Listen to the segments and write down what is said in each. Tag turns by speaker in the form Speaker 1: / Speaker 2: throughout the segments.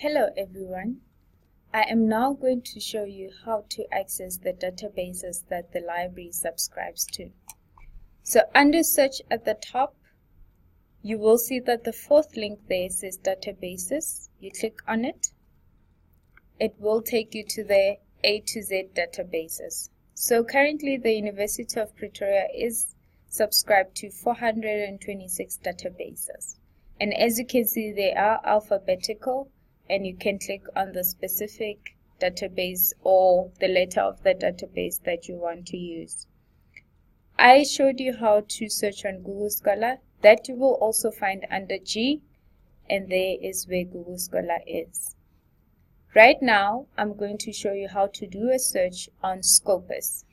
Speaker 1: Hello everyone. I am now going to show you how to access the databases that the library subscribes to. So under search at the top, you will see that the fourth link there says databases. You click on it. It will take you to the A to Z databases. So currently the University of Pretoria is subscribed to 426 databases. And as you can see, they are alphabetical, and you can click on the specific database or the letter of the database that you want to use. I showed you how to search on Google Scholar. That you will also find under G, and there is where Google Scholar is. Right now, I'm going to show you how to do a search on Scopus.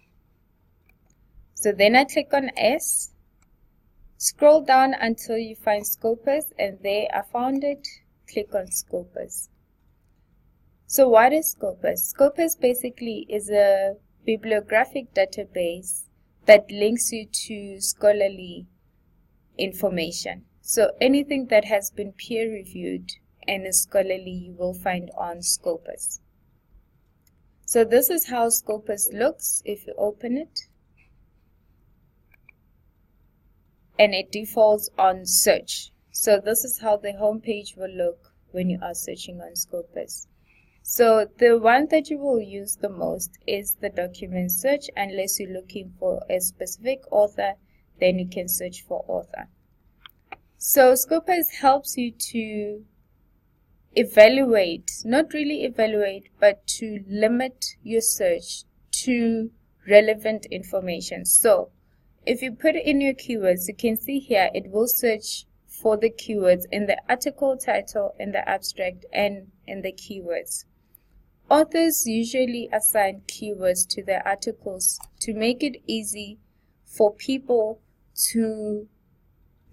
Speaker 1: So then I click on S, scroll down until you find Scopus, and there I found it. Click on Scopus. So what is Scopus? Scopus basically is a bibliographic database that links you to scholarly information. So anything that has been peer reviewed and is scholarly, you will find on Scopus. So this is how Scopus looks if you open it. And it defaults on search. So this is how the home page will look when you are searching on Scopus. So the one that you will use the most is the document search. Unless you're looking for a specific author, then you can search for author. So Scopus helps you to evaluate, not really evaluate, but to limit your search to relevant information. So if you put in your keywords, you can see here it will search for the keywords in the article title, in the abstract, and in the keywords. Authors usually assign keywords to their articles to make it easy for people to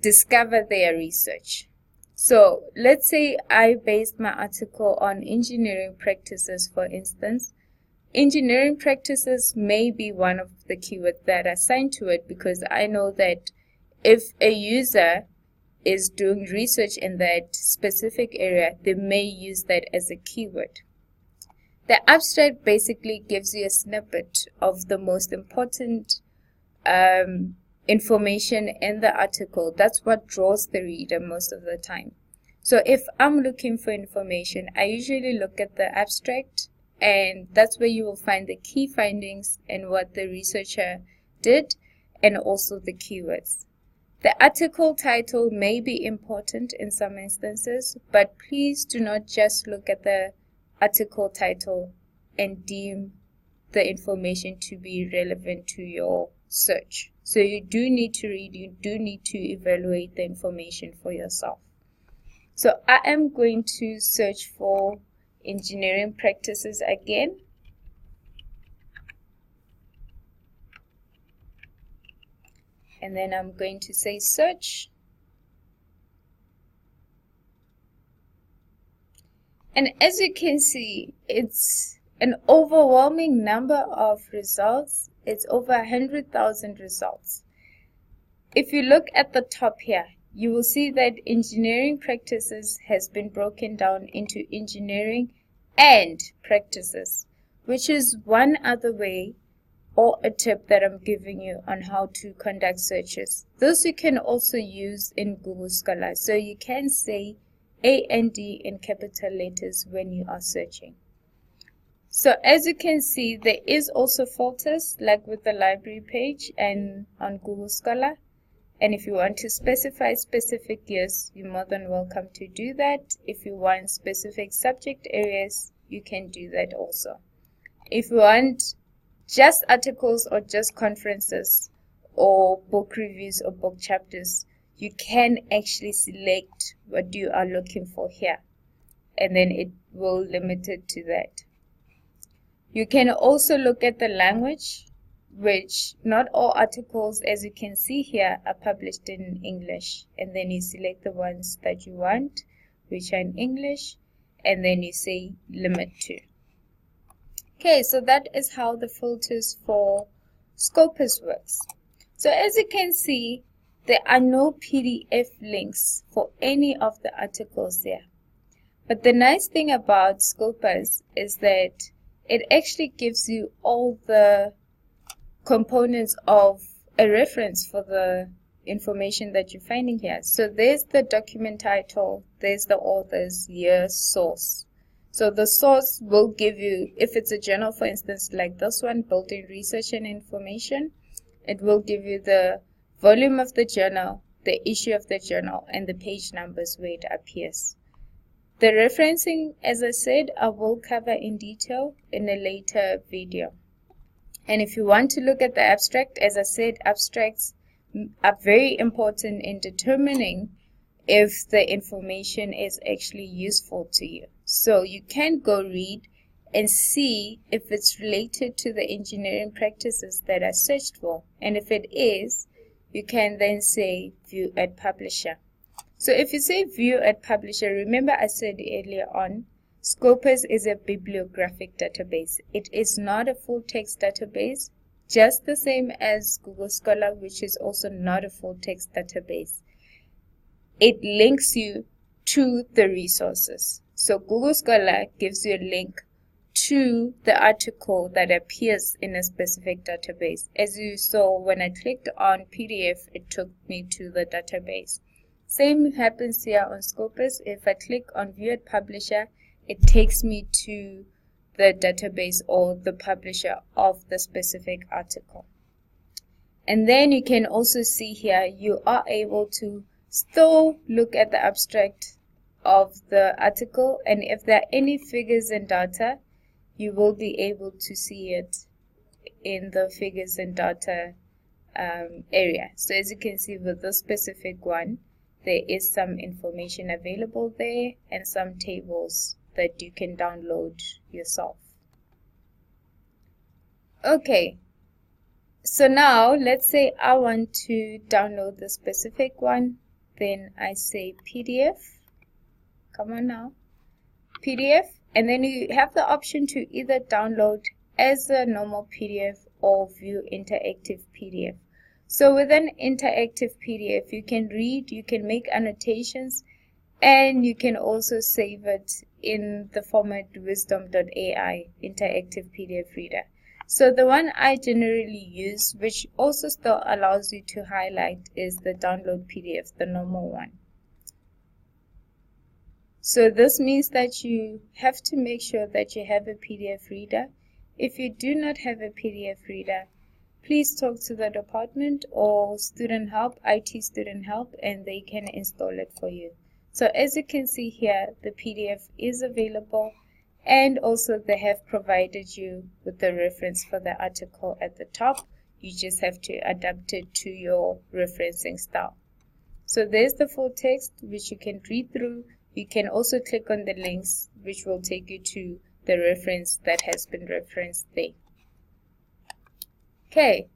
Speaker 1: discover their research. So let's say I based my article on engineering practices, for instance. Engineering practices may be one of the keywords that are assigned to it, because I know that if a user is doing research in that specific area, they may use that as a keyword. The abstract basically gives you a snippet of the most important information in the article. That's what draws the reader most of the time. So if I'm looking for information, I usually look at the abstract, and that's where you will find the key findings and what the researcher did, and also the keywords. The article title may be important in some instances, but please do not just look at the article title and deem the information to be relevant to your search. So you do need to read, you do need to evaluate the information for yourself. So I am going to search for engineering practices again. And then I'm going to say search. And as you can see, it's an overwhelming number of results. It's over 100,000 results. If you look at the top here, you will see that engineering practices has been broken down into engineering and practices, which is one other way or a tip that I'm giving you on how to conduct searches. This you can also use in Google Scholar. So you can say AND in capital letters when you are searching. So as you can see, there is also filters like with the library page and on Google Scholar. And if you want to specify specific years, you're more than welcome to do that. If you want specific subject areas, you can do that also. If you want just articles or just conferences or book reviews or book chapters, you can actually select what you are looking for here, and then it will limit it to that. You can also look at the language, which not all articles, as you can see here, are published in English. And then you select the ones that you want, which are in English, and then you say limit to. Okay, so that is how the filters for Scopus works. So as you can see, there are no PDF links for any of the articles there. But the nice thing about Scopus is that it actually gives you all the components of a reference for the information that you're finding here. So there's the document title, there's the author's year, source. So the source will give you, if it's a journal, for instance, like this one, Built-in Research and Information, it will give you the volume of the journal, the issue of the journal, and the page numbers where it appears. The referencing, as I said, I will cover in detail in a later video. And if you want to look at the abstract, as I said, abstracts are very important in determining if the information is actually useful to you. So you can go read and see if it's related to the engineering practices that are searched for. And if it is, you can then say view at publisher. So if you say view at publisher, remember I said earlier on, Scopus is a bibliographic database. It is not a full text database, just the same as Google Scholar, which is also not a full text database. It links you to the resources. So Google Scholar gives you a link to the article that appears in a specific database. As you saw, when I clicked on PDF, it took me to the database. Same happens here on Scopus. If I click on View at Publisher, it takes me to the database or the publisher of the specific article. And then you can also see here, you are able to still look at the abstract of the article, and if there are any figures and data, you will be able to see it in the figures and data area. So as you can see with this specific one, there is some information available there and some tables that you can download yourself. Okay, so now let's say I want to download the specific one. Then I say PDF. Come on now, PDF. And then you have the option to either download as a normal PDF or view interactive PDF. So with an interactive PDF, you can read, you can make annotations, and you can also save it in the format wisdom.ai interactive PDF reader. So the one I generally use, which also still allows you to highlight, is the download PDF, the normal one. So this means that you have to make sure that you have a PDF reader. If you do not have a PDF reader, please talk to the department or student help, IT student help, and they can install it for you. So as you can see here, the PDF is available, and also they have provided you with the reference for the article at the top. You just have to adapt it to your referencing style. So there's the full text which you can read through. You can also click on the links which will take you to the reference that has been referenced there. Okay,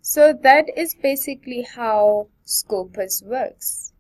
Speaker 1: so that is basically how Scopus works.